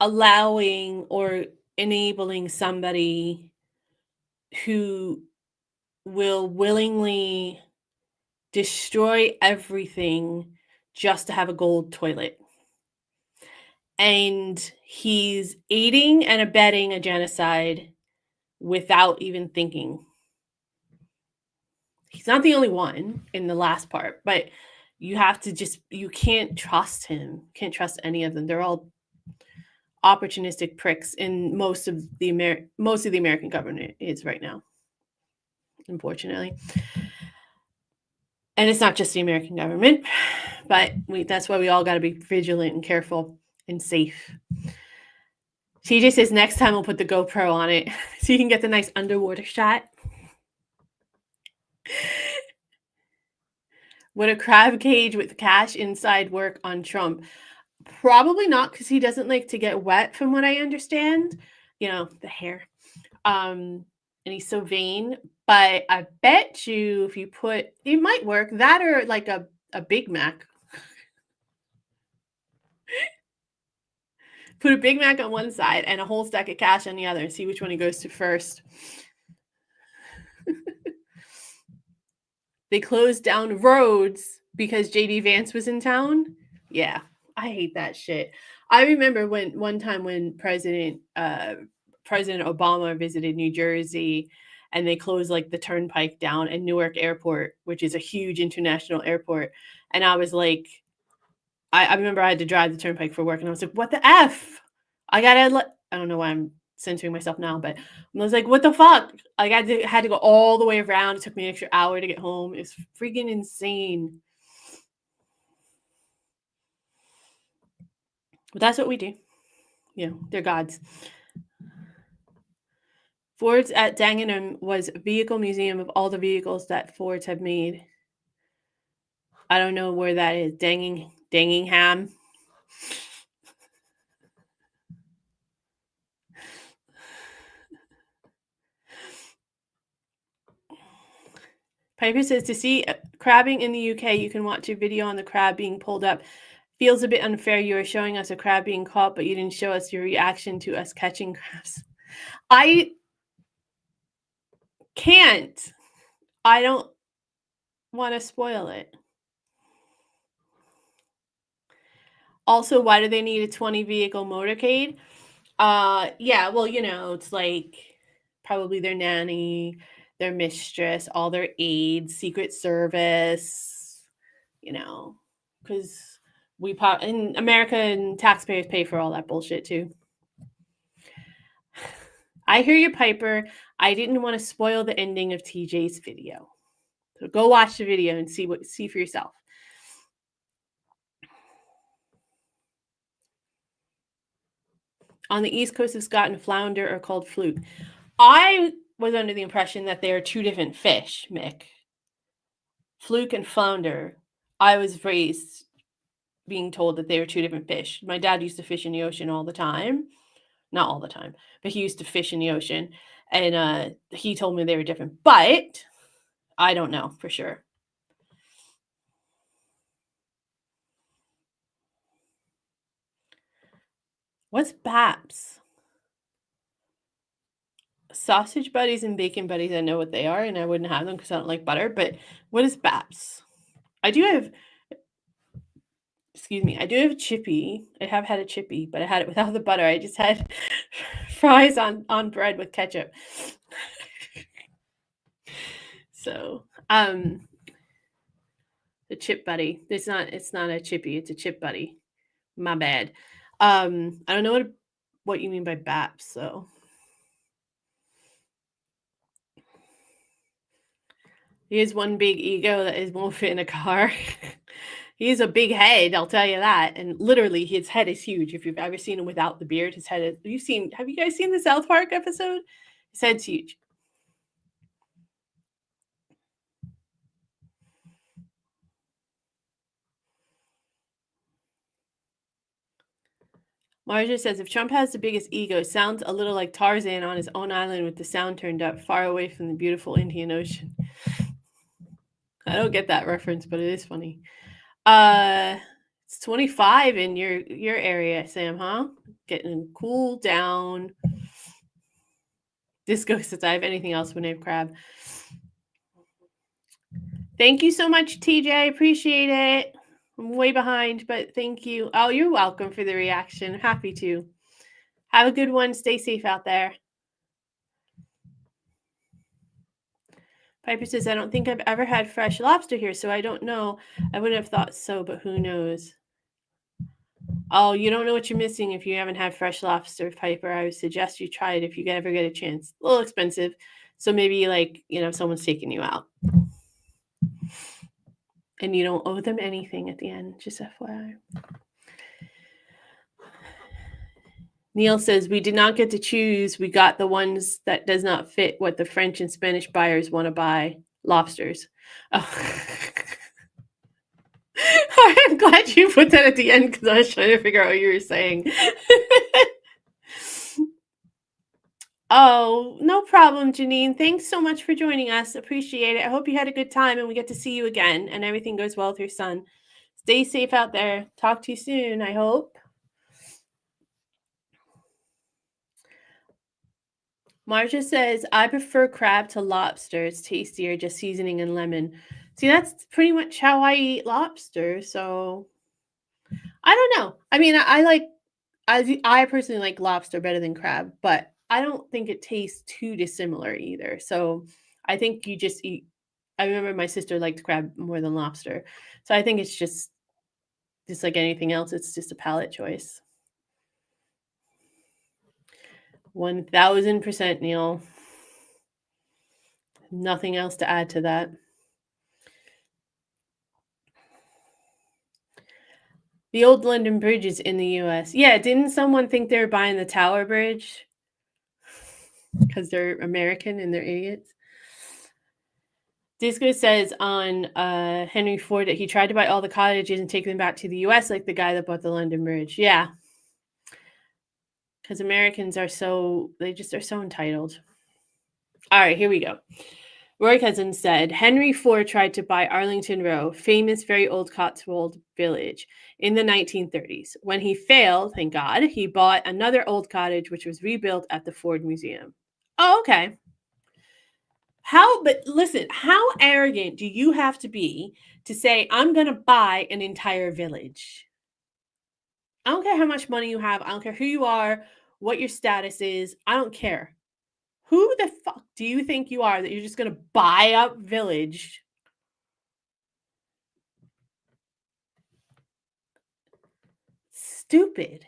allowing or enabling somebody who will willingly destroy everything just to have a gold toilet. And he's aiding and abetting a genocide without even thinking. He's not the only one in the last part, but you have to you can't trust him. Can't trust any of them. They're all opportunistic pricks, and most of the American government is right now, unfortunately. And it's not just the American government, but that's why we all got to be vigilant and careful and safe. CJ says next time we'll put the GoPro on it so you can get the nice underwater shot. Would a crab cage with cash inside work on Trump? Probably not, because he doesn't like to get wet, from what I understand. You know, the hair. And he's so vain. But I bet you if you put, it might work. That or like a Big Mac. Put a Big Mac on one side and a whole stack of cash on the other and see which one he goes to first. They closed down roads because JD Vance was in town. Yeah, I hate that shit. I remember one time when President Obama visited New Jersey, and they closed like the turnpike down at Newark Airport, which is a huge international airport. And I was like, I remember I had to drive the turnpike for work, and I was like, what the F? I don't know why I'm censoring myself now, but I was like, what the fuck? Like, I had to go all the way around. It took me an extra hour to get home. It's freaking insane. But that's what we do. You know, they're gods. Ford's at Dangenham was a vehicle museum of all the vehicles that Fords have made. I don't know where that is. Dangingham. Piper says, to see crabbing in the UK, you can watch a video on the crab being pulled up. Feels a bit unfair. You were showing us a crab being caught, but you didn't show us your reaction to us catching crabs. I can't. I don't want to spoil it. Also, why do they need a 20 vehicle motorcade? Yeah, well, you know, it's like probably their nanny, their mistress, all their aides, Secret Service, you know, because in America and taxpayers pay for all that bullshit too. I hear you, Piper. I didn't want to spoil the ending of TJ's video. So go watch the video and see for yourself. On the East Coast of Scotland, flounder are called fluke. I was under the impression that they are two different fish, Mick. Fluke and flounder. I was raised being told that they were two different fish. My dad used to fish in the ocean all the time. Not all the time, but he used to fish in the ocean. And he told me they were different. But I don't know for sure. What's BAPS? Sausage buddies and bacon buddies, I know what they are, and I wouldn't have them because I don't like butter. But what is BAPS? I do have chippy. I have had a chippy, but I had it without the butter. I just had fries on bread with ketchup. So, the chip buddy. It's not a chippy, it's a chip buddy. My bad. I don't know what you mean by BAPS, so. He has one big ego that won't fit in a car. He has a big head, I'll tell you that. And literally, his head is huge. If you've ever seen him without the beard, his head is. Have you guys seen the South Park episode? His head's huge. Marja says, if Trump has the biggest ego, sounds a little like Tarzan on his own island with the sound turned up, far away from the beautiful Indian Ocean. I don't get that reference, but it is funny. It's 25 in your area, Sam, huh? Getting cool down. Disco says, I have anything else when I have crab. Thank you so much, TJ. Appreciate it. I'm way behind, but thank you. Oh, you're welcome for the reaction. Happy to. Have a good one. Stay safe out there. Piper says, I don't think I've ever had fresh lobster here, so I don't know. I wouldn't have thought so, but who knows? Oh, you don't know what you're missing if you haven't had fresh lobster, Piper. I would suggest you try it if you ever get a chance. A little expensive. So maybe someone's taking you out. And you don't owe them anything at the end, just FYI. Neil says, we did not get to choose. We got the ones that does not fit what the French and Spanish buyers want to buy. Lobsters. Oh. I'm glad you put that at the end because I was trying to figure out what you were saying. Oh, no problem, Janine. Thanks so much for joining us. Appreciate it. I hope you had a good time and we get to see you again and everything goes well with your son. Stay safe out there. Talk to you soon, I hope. Marcia says, I prefer crab to lobster. It's tastier, just seasoning and lemon. See, that's pretty much how I eat lobster. So I don't know. I mean, I personally like lobster better than crab, but I don't think it tastes too dissimilar either. So I think you just eat. I remember my sister liked crab more than lobster. So I think it's just like anything else. It's just a palate choice. 1000%, Neil. Nothing else to add to that. The old London Bridge is in the US. Yeah, didn't someone think they were buying the Tower Bridge? Because they're American and they're idiots. Disco says on Henry Ford that he tried to buy all the cottages and take them back to the US like the guy that bought the London Bridge. Yeah. Because Americans are so entitled. All right, here we go. Roy Cousins said, Henry Ford tried to buy Arlington Row, famous very old Cotswold village, in the 1930s. When he failed, thank God, he bought another old cottage which was rebuilt at the Ford Museum. Oh, okay. But listen, how arrogant do you have to be to say, I'm going to buy an entire village? I don't care how much money you have. I don't care who you are, what your status is. I don't care. Who the fuck do you think you are that you're just going to buy up village? Stupid.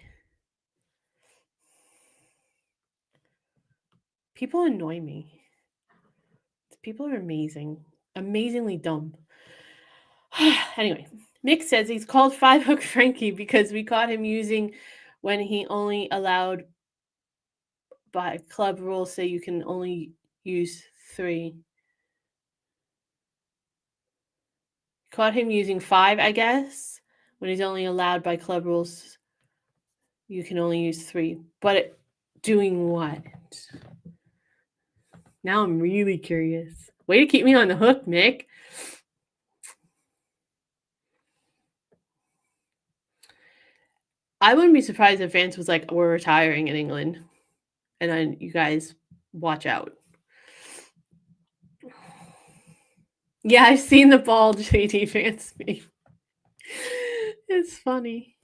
People annoy me. People are amazing. Amazingly dumb. Anyway, Mick says he's called Five Hook Frankie because we caught him using when he only allowed by club rules say you can only use 3. Caught him using 5, I guess, when he's only allowed by club rules you can only use 3. But doing what? Now I'm really curious. Way to keep me on the hook, Mick. I wouldn't be surprised if Vance was like, we're retiring in England. And then you guys watch out. Yeah, I've seen the bald JD Vance meme. It's funny.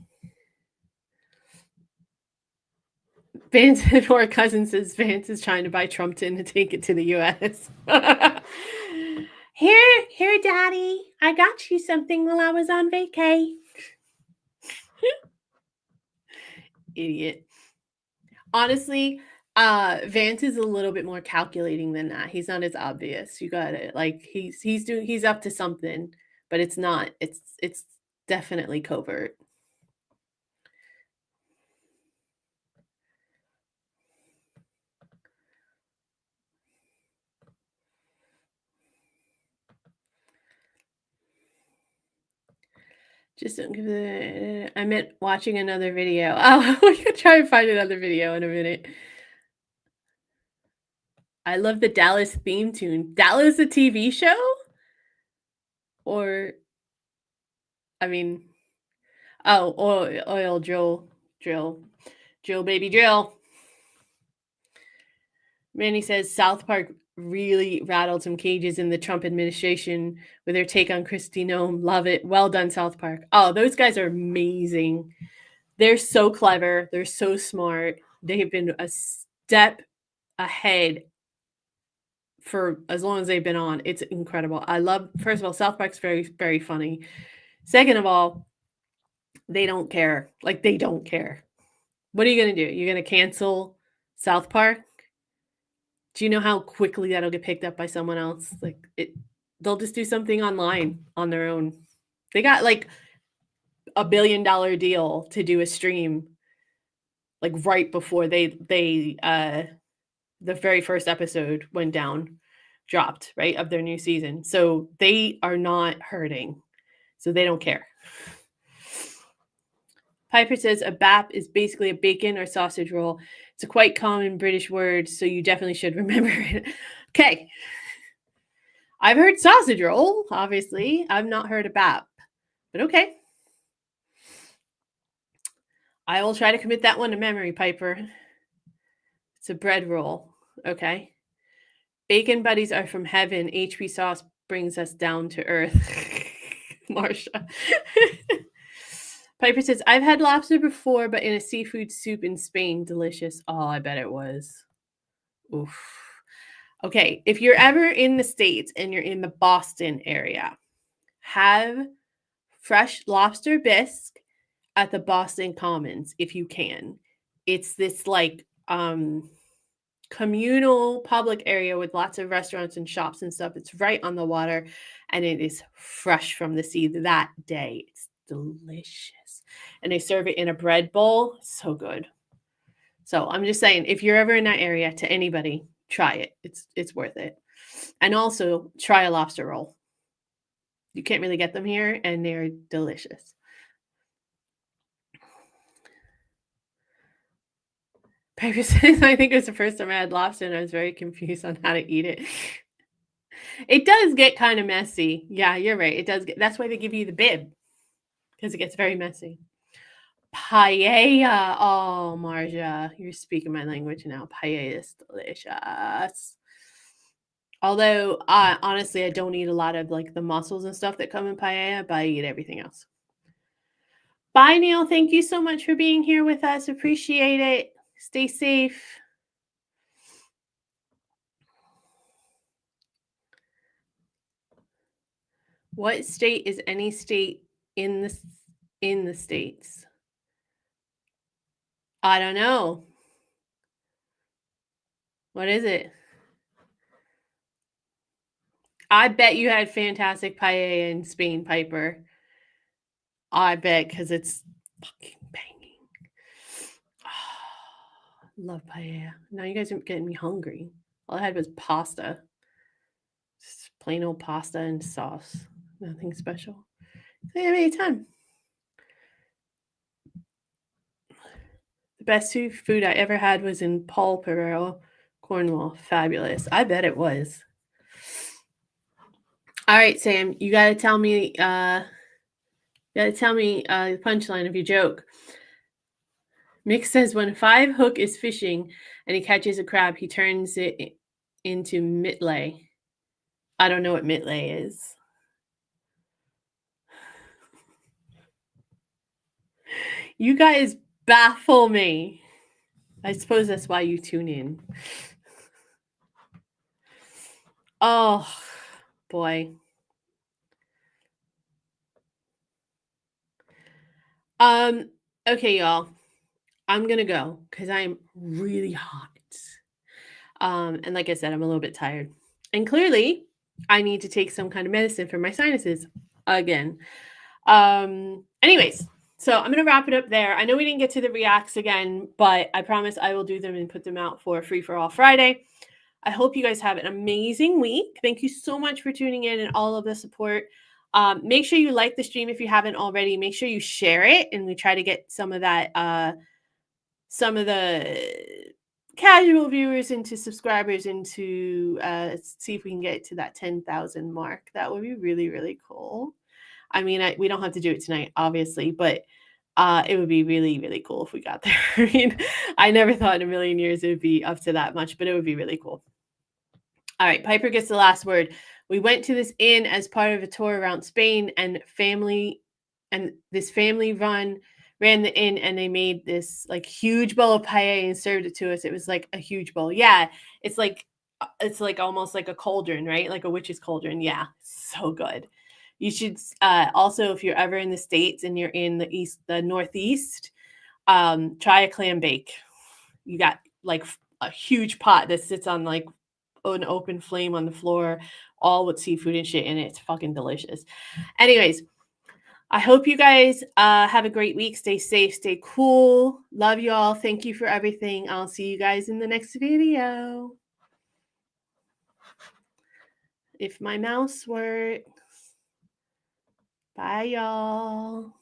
Vance or cousin says Vance is trying to buy Trumpton to take it to the US. Here, Daddy. I got you something while I was on vacay. Idiot. Honestly, Vance is a little bit more calculating than that. He's not as obvious. You got it. Like he's up to something, but it's not. It's definitely covert. Just don't give the. I meant watching another video. Oh, we could try and find another video in a minute. I love the Dallas theme tune. Dallas, a TV show? Or, I mean, oh, oil drill, baby, drill. Manny says South Park really rattled some cages in the Trump administration with their take on Kristi Noem. Love it. Well done, South Park. Oh, those guys are amazing. They're so clever. They're so smart. They have been a step ahead for as long as they've been on. It's incredible. I love, first of all, South Park's very, very funny. Second of all, they don't care. Like, they don't care. What are you going to do? You're going to cancel South Park? Do you know how quickly that'll get picked up by someone else? Like, they'll just do something online on their own. They got like $1 billion deal to do a stream, like right before the very first episode went down, dropped, right, of their new season. So they are not hurting. So they don't care. Piper says a bap is basically a bacon or sausage roll. It's a quite common British word, so you definitely should remember it. Okay. I've heard sausage roll, obviously. I've not heard a bap, but okay. I will try to commit that one to memory, Piper. It's a bread roll. Okay. Bacon buddies are from heaven. HP sauce brings us down to earth. Marsha. Piper says, I've had lobster before, but in a seafood soup in Spain. Delicious. Oh, I bet it was. Oof. Okay, if you're ever in the States and you're in the Boston area, have fresh lobster bisque at the Boston Commons if you can. It's this like communal public area with lots of restaurants and shops and stuff. It's right on the water and it is fresh from the sea that day. It's delicious. And they serve it in a bread bowl. So good. So I'm just saying, if you're ever in that area, to anybody, try it. It's worth it. And also try a lobster roll. You can't really get them here and they're delicious. Piper says, I think it was the first time I had lobster and I was very confused on how to eat it. It does get kind of messy. Yeah, you're right. It does get, that's why they give you the bib, because it gets very messy. Paella. Oh, Marja, you're speaking my language now. Paella is delicious. Although, honestly, I don't eat a lot of like the mussels and stuff that come in paella, but I eat everything else. Bye, Neil. Thank you so much for being here with us. Appreciate it. Stay safe. What state is any state in the States? I don't know. What is it? I bet you had fantastic paella in Spain, Piper. I bet, because it's fucking banging. Oh, love paella. Now you guys are getting me hungry. All I had was pasta. Just plain old pasta and sauce. Nothing special. So have any time. The best seafood I ever had was in Polperro, Cornwall. Fabulous. I bet it was. All right, Sam, you gotta tell me the punchline of your joke. Mick says when 5 Hook is fishing and he catches a crab, he turns it into mitlay. I don't know what mitlay is. You guys baffle me. I suppose that's why you tune in. Oh, boy. Okay, y'all. I'm going to go because I'm really hot. And like I said, I'm a little bit tired. And clearly, I need to take some kind of medicine for my sinuses again. Anyways, so I'm going to wrap it up there. I know we didn't get to the reacts again, but I promise I will do them and put them out for Free for All Friday. I hope you guys have an amazing week. Thank you so much for tuning in and all of the support. Make sure you like the stream if you haven't already. Make sure you share it, and we try to get some of that, some of the casual viewers into subscribers into see if we can get to that 10,000 mark. That would be really, really cool. I mean, we don't have to do it tonight, obviously, but it would be really, really cool if we got there. I mean, I never thought in a million years it would be up to that much, but it would be really cool. All right, Piper gets the last word. We went to this inn as part of a tour around Spain, and this family ran the inn, and they made this like huge bowl of paella and served it to us. It was like a huge bowl. Yeah, it's like almost like a cauldron, right? Like a witch's cauldron. Yeah, so good. You should also, if you're ever in the States and you're in the Northeast, try a clam bake. You got like a huge pot that sits on like an open flame on the floor, all with seafood and shit in it. It's fucking delicious. Anyways, I hope you guys have a great week. Stay safe, stay cool. Love you all. Thank you for everything. I'll see you guys in the next video. If my mouse works. Bye, y'all.